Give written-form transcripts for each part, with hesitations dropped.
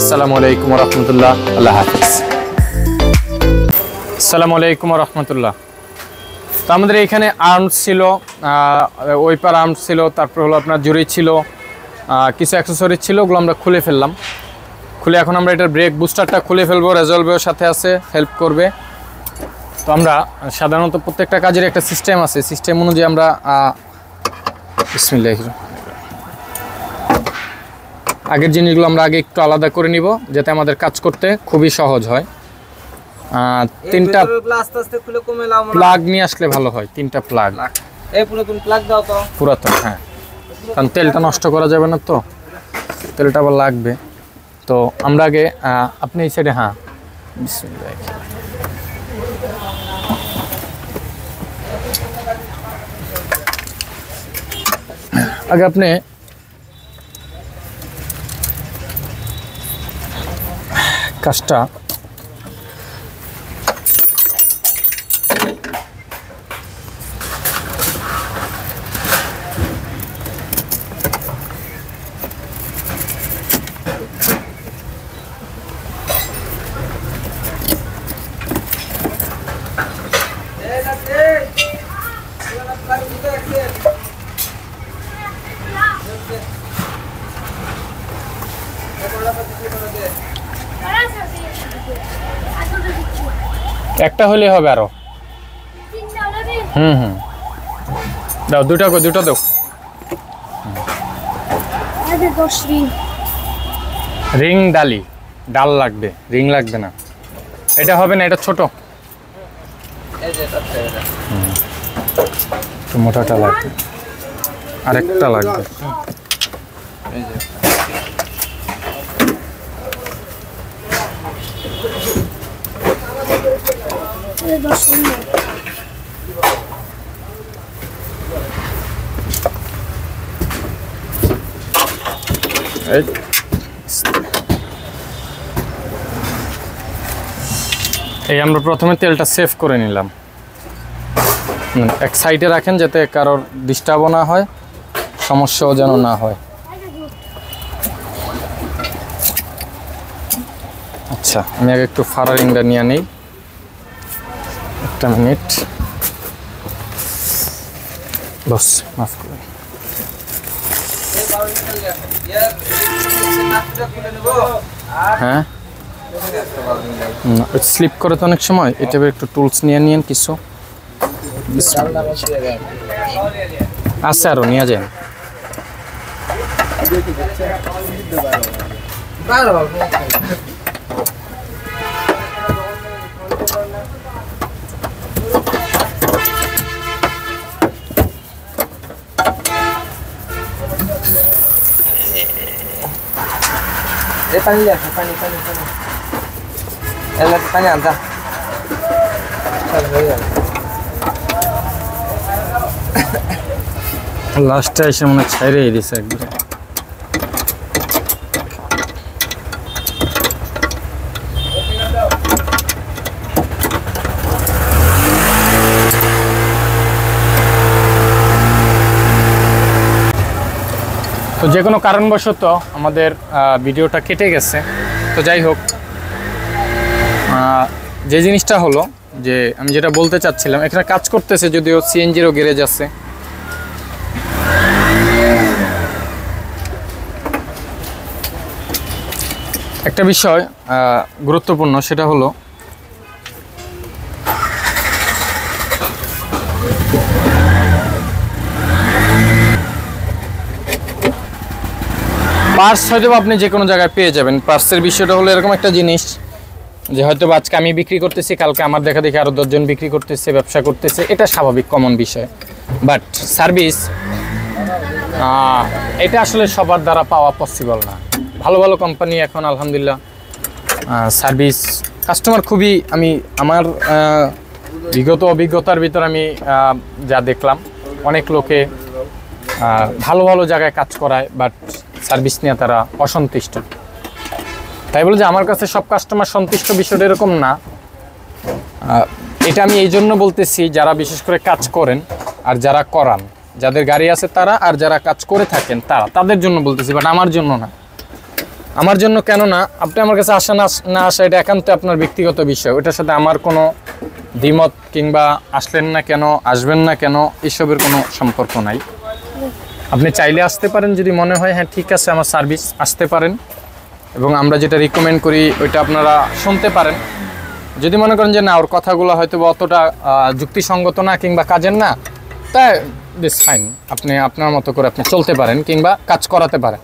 আসসালামু আলাইকুম ওয়া রাহমাতুল্লাহ। আল্লাহ হাফেজ। আসসালামু আলাইকুম ওয়া রাহমাতুল্লাহ। তো আমাদের এখানে আর্মস ছিল, ওই পার আর্মস ছিল, তারপর হলো আপনার জুড়ি ছিল, কিছু অ্যাক্সেসরিজ ছিল, ওগুলো আমরা খুলে ফেললাম। খুলে এখন আমরা এটার ব্রেক বুস্টারটা খুলে ফেলবো, রেজলভের সাথে আছে, হেল্প করবে। তো আমরা সাধারণত প্রত্যেকটা কাজের একটা সিস্টেম আছে, সিস্টেম অনুযায়ী আমরা বিসমিল্লাহির আগের জিনিসগুলো আমরা আগে একটু আলাদা করে নিব, যাতে আমাদের কাজ করতে খুবই সহজ হয়। তিনটা প্লাগ নিয়ে আসলে ভালো হয়, তিনটা প্লাগ। পুরাতন প্লাগ দাও তো। পুরাতন, হ্যাঁ, কারণ তেলটা নষ্ট করা যাবে না, তো তেলটা আবার লাগবে। তো আমরা আগে আপনি এই সাইডে, হ্যাঁ, আগে আপনি কাজটা একটা হলে হবে আরো। দাও দুটা দাও। রিং ডাল লাগবে, রিং লাগবে না, এটা হবে না, এটা ছোট, মোটাটা লাগবে, আরেকটা লাগবে। এই আমরা প্রথমে তেলটা সেভ করে নিলাম, এক সাইডে রাখেন যাতে কারোর ডিস্টার্বও না হয়, সমস্যাও যেন না হয়। আচ্ছা, আমি আগে একটু ফারারিংটা নিয়ে নেই, একটা মিনিট, বস মাফ করুন। হ্যাঁ, স্লিপ করে তো অনেক সময়, এটা একটু টুলস নিয়ে নিন কিছু আছে, আরো নিয়ে যান। পানি পানি আনতা লাস্টে এসে মনে ছাইরে দিছে একদম। তো যে কোনো কারণবশত আমাদের ভিডিওটা কেটে গেছে। তো যাই হোক, যে জিনিসটা হলো যে আমি যেটা বলতে চাচ্ছিলাম, এখানে কাজ করতেছে, যদিও সিএনজিরও গ্যারেজ আছে। একটা বিষয় গুরুত্বপূর্ণ, সেটা হলো পার্স হয়তো আপনি যে কোনো জায়গায় পেয়ে যাবেন। পার্সের বিষয়টা হলো এরকম একটা জিনিস যে হয়তো আজকে আমি বিক্রি করতেছি, কালকে আমার দেখা দেখি আরও 10 জন বিক্রি করতেছে, ব্যবসা করতেছে, এটা স্বাভাবিক, কমন বিষয়। বাট সার্ভিস, এটা আসলে সবার দ্বারা পাওয়া পসিবল না। ভালো ভালো কোম্পানি এখন আলহামদুলিল্লাহ সার্ভিস, কাস্টমার খুবই, আমি আমার বিগত অভিজ্ঞতার ভিতর আমি যা দেখলাম, অনেক লোকে ভালো ভালো জায়গায় কাজ করায়, বাট সার্ভিস নিয়ে তারা অসন্তুষ্ট। তাই বলে যে আমার কাছে সব কাস্টমার সন্তুষ্ট, বিষয়টা এরকম না। এটা আমি এই জন্য বলতেছি, যারা বিশেষ করে কাজ করেন আর যারা করান, যাদের গাড়ি আছে তারা, আর যারা কাজ করে থাকেন তারা, তাদের জন্য বলতেছি, বাট আমার জন্য না। আমার জন্য কেন না, আপনি আমার কাছে আসা না আসা এটা একান্ত আপনার ব্যক্তিগত বিষয়, ওটার সাথে আমার কোনো দ্বিমত কিংবা আসলেন না কেন, আসবেন না কেন, এসবের কোনো সম্পর্ক নাই। আপনি চাইলে আসতে পারেন, যদি মনে হয় হ্যাঁ ঠিক আছে আমার সার্ভিস, আসতে পারেন এবং আমরা যেটা রিকমেন্ড করি ওইটা আপনারা শুনতে পারেন। যদি মনে করেন যে না ওর কথাগুলো হয়তো অতটা যুক্তিসঙ্গত না কিংবা কাজের না, তাই দিস ফাইন, আপনি আপনার মতো করে আপনি চলতে পারেন কিংবা কাজ করাতে পারেন।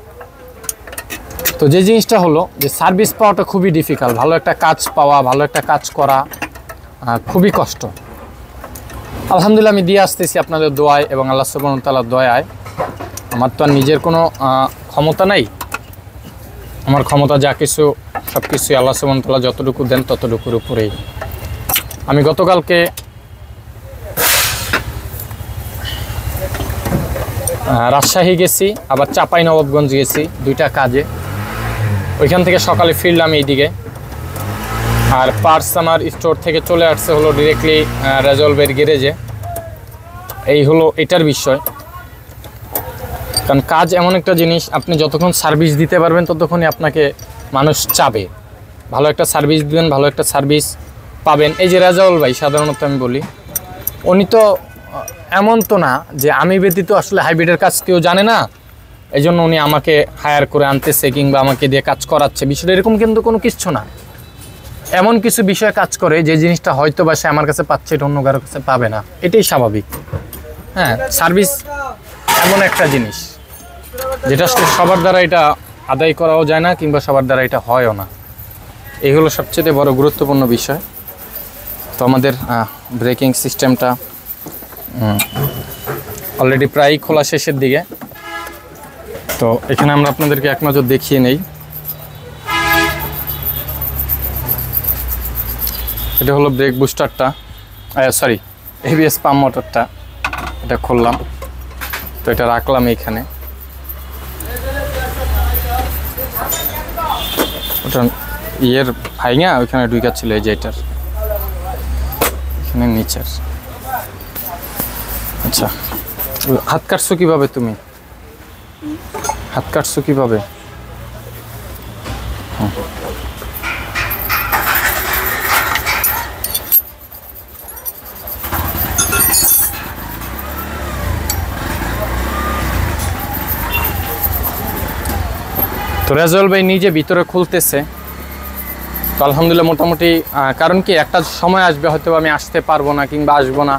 তো যে জিনিসটা হলো যে সার্ভিস পাওয়াটা খুবই ডিফিকাল্ট, ভালো একটা কাজ পাওয়া, ভালো একটা কাজ করা খুবই কষ্ট। আলহামদুলিল্লাহ আমি দিয়ে আসতেছি আপনাদের দোয়ায় এবং আল্লাহ সুবহানাহু ওয়া তাআলার দয়ায়। আমার তো আর নিজের কোনো ক্ষমতা নাই, আমার ক্ষমতা যা কিছু সব কিছুই আল্লাহ সুবহানাহু ওয়া তাআলা যতটুকু দেন ততটুকুর উপরেই। আমি গতকালকে রাজশাহী গেছি, আবার চাঁপাইনবাবগঞ্জ গেছি, দুইটা কাজে। ওইখান থেকে সকালে ফিরলাম এইদিকে, আর পার্স আমার স্টোর থেকে চলে আসছে হলো ডিরেক্টলি রেজলভের গ্যারেজে। এই হলো এটার বিষয়। কারণ কাজ এমন একটা জিনিস, আপনি যতক্ষণ সার্ভিস দিতে পারবেন ততক্ষণই আপনাকে মানুষ চাবে। ভালো একটা সার্ভিস দিবেন, ভালো একটা সার্ভিস পাবেন। এই যে রেজাউল ভাই সাধারণত আমি বলি, উনি তো এমন তো না যে আমি ব্যতীত আসলে হাইব্রিডের কাজ কেউ জানে না, এই জন্য উনি আমাকে হায়ার করে আনতেছে কিংবা আমাকে দিয়ে কাজ করাচ্ছে, বিষয়টা এরকম কিন্তু কোনো কিছু না। এমন কিছু বিষয়ে কাজ করে যে জিনিসটা হয়তো বা সে আমার কাছে পাচ্ছে, এটা অন্য কারো কাছে পাবে না, এটাই স্বাভাবিক। হ্যাঁ, সার্ভিস এমন একটা জিনিস যেটা আসলে সবার দ্বারা এটা আদায় করাও যায় না কিংবা সবার দ্বারা এটা হয়ও না। এই হলো সবচেয়ে বড় গুরুত্বপূর্ণ বিষয়। তো আমাদের ব্রেকিং সিস্টেমটা অলরেডি প্রায় খোলা শেষের দিকে। তো এখানে আমরা আপনাদেরকে এক নজর দেখিয়ে নেই। এটা হলো ব্রেক বুস্টারটা, সরি এবিএস পাম্প মোটরটা, এটা খুললাম। তো এটা রাখলাম এইখানে। ওটা ইয়ের ভাইঙা ওইখানে ঢুকা ছিল, এই যে এটার এখানে নিচের। আচ্ছা, হাত কাটছো কিভাবে তুমি? হাত কাটছো কিভাবে? তো রেজাউল ভাই নিজে ভিতরে খুলতেছে। তো আলহামদুলিল্লাহ মোটামুটি, কারণ কি একটা সময় আসবে হয়তো আমি আসতে পারবো না কিংবা আসবো না,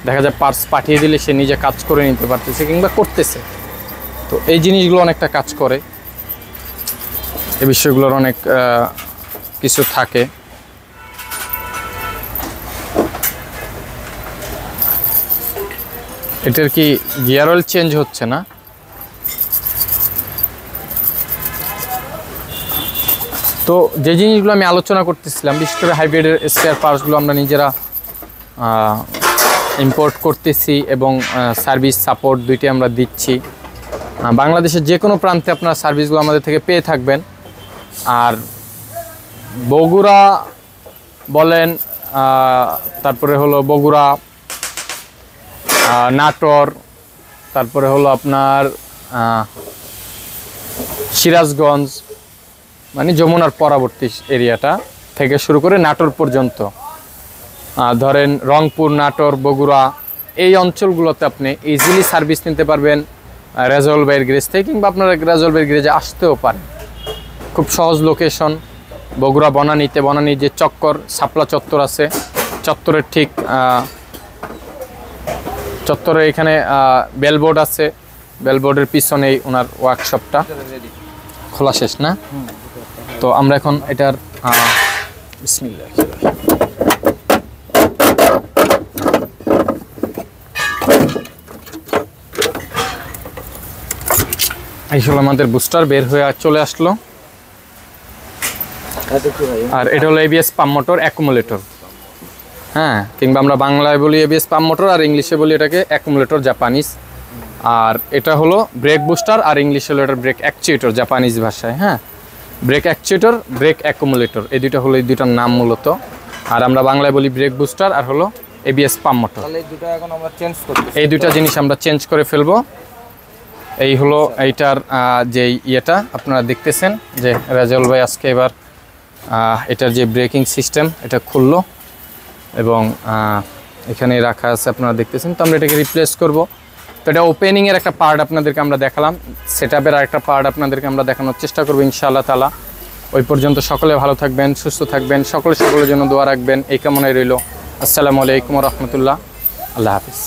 দেখা যায় পার্স পাঠিয়ে দিলে সে নিজে কাজ করে নিতে পারতেছে কিংবা করতেছে। তো এই জিনিসগুলো অনেকটা কাজ করে, এই বিষয়গুলোর অনেক কিছু থাকে। এটার কি গিয়ার অয়েল চেঞ্জ হচ্ছে না? তো যে জিনিসগুলো আমি আলোচনা করতেছিলাম, বিশেষ করে হাইব্রিডের স্পেয়ার পার্টসগুলো আমরা নিজেরা ইম্পোর্ট করতেছি এবং সার্ভিস সাপোর্ট দুইটি আমরা দিচ্ছি। বাংলাদেশের যে কোনো প্রান্তে আপনারা সার্ভিসগুলো আমাদের থেকে পেয়ে থাকবেন। আর বগুড়া বলেন, তারপরে হলো বগুড়া, নাটোর, তারপরে হলো আপনার সিরাজগঞ্জ, মানে যমুনার পরবর্তী এরিয়াটা থেকে শুরু করে নাটোর পর্যন্ত, ধরেন রংপুর, নাটোর, বগুড়া, এই অঞ্চলগুলোতে আপনি ইজিলি সার্ভিস নিতে পারবেন রেজাউল ভাইয়ের গ্যারেজ থেকে, কিংবা আপনারা রেজাউল ভাইয়ের গ্যারেজে আসতেও পারেন। খুব সহজ লোকেশন, বগুড়া বনানীতে, বনানীর যে চক্কর শাপলা চত্বর আছে, চত্বরের ঠিক চত্বরে এখানে বেলবোর্ড আছে, বেলবোর্ডের পিছনেই ওনার ওয়ার্কশপটা। খোলা শেষ না? তো আমরা এখন এটার বিসমিল্লাহ, এই হলো আমাদের বুস্টার বের হয়ে চলে আসলো। আর এটা হলো এবিএস পাম্প মোটর অ্যাকুমুলেটর, হ্যাঁ, কিংবা আমরা বাংলায় বলি এবিএস পাম্প মোটর, আর ইংলিশে বলি এটাকে অ্যাকুমুলেটর জাপানিজ। আর এটা হলো ব্রেক বুস্টার, আর ইংলিশে হলো এটা ব্রেক অ্যাকচুয়েটর জাপানিজ ভাষায়। হ্যাঁ, ব্রেক অ্যাকচুয়েটর, ব্রেক অ্যাকুমুলেটর, এই দুইটা হলো এই দুইটার নাম মূলত। আর আমরা বাংলায় বলি ব্রেক বুস্টার আর হলো এবিএস পাম্প মোটর। তাহলে এই দুটো এখন আমরা চেঞ্জ করব, এই দুইটা জিনিস আমরা চেঞ্জ করে ফেলবো। এই হলো এইটার যে ইয়েটা আপনারা দেখতেছেন যে রাজাউল ভাই আজকে এবার এটার যে ব্রেকিং সিস্টেম এটা খুললো এবং এখানে রাখা আছে আপনারা দেখতেছেন। তো আমরা এটাকে রিপ্লেস করব। তো এটা ওপেনিংয়ের একটা পার্ট আপনাদেরকে আমরা দেখালাম, সেটআপের আরেকটা পার্ট আপনাদেরকে আমরা দেখানোর চেষ্টা করবো ইনশাআল্লাহ তাআলা। ওই পর্যন্ত সকলে ভালো থাকবেন, সুস্থ থাকবেন, সকলের জন্য দোয়া রাখবেন এই কামনায় রইল। আসসালামু আলাইকুম ওয়া রাহমাতুল্লাহ। আল্লাহ হাফিজ।